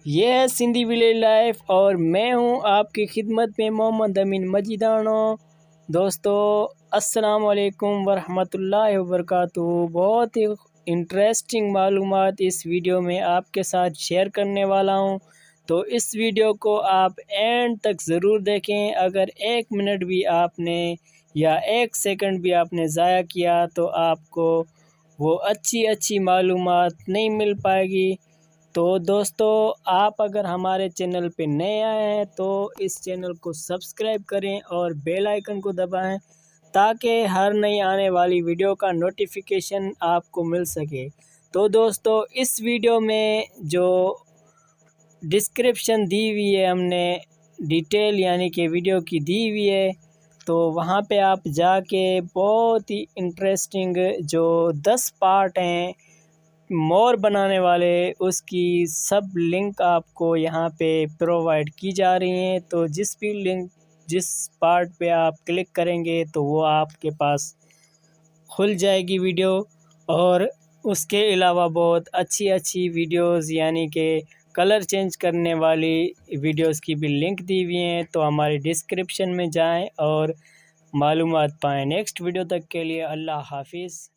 یہ ہے Sindhi village life اور میں ہوں آپ کی خدمت میں محمد امین مجیدانو۔ دوستو السلام علیکم ورحمۃ اللہ وبرکاتہ۔ بہت ہی انٹرسٹنگ معلومات اس ویڈیو میں آپ کے ساتھ شیئر کرنے والا ہوں، تو اس ویڈیو کو آپ اینڈ تک ضرور دیکھیں۔ اگر 1 منٹ بھی آپ نے یا 1 سیکنڈ بھی آپ نے ضائع کیا تو آپ کو وہ اچھی معلومات نہیں مل پائے گی۔ تو دوستو آپ اگر ہمارے چینل پہ نئے آئے ہیں تو اس چینل کو سبسکرائب کریں اور بیل آئیکن کو دبائیں تاکہ ہر نئی آنے والی ویڈیو کا نوٹیفیکیشن آپ کو مل سکے۔ تو دوستو اس ویڈیو میں جو ڈسکرپشن دی ہوئی ہے ہم نے ڈیٹیل یعنی کہ ویڈیو کی دی ہوئی ہے، تو وہاں پہ آپ جا کے بہت ہی انٹرسٹنگ جو 10 پارٹ ہیں مور بنانے والے، اس کی سب لنک آپ کو یہاں پہ پرووائڈ کی جا رہی ہیں۔ تو جس پارٹ پہ آپ کلک کریں گے تو وہ آپ کے پاس کھل جائے گی ویڈیو، اور اس کے علاوہ بہت اچھی ویڈیوز یعنی کہ کلر چینج کرنے والی ویڈیوز کی بھی لنک دی ہوئی ہیں، تو ہماری ڈسکرپشن میں جائیں اور معلومات پائیں۔ نیکسٹ ویڈیو تک کے لیے اللہ حافظ۔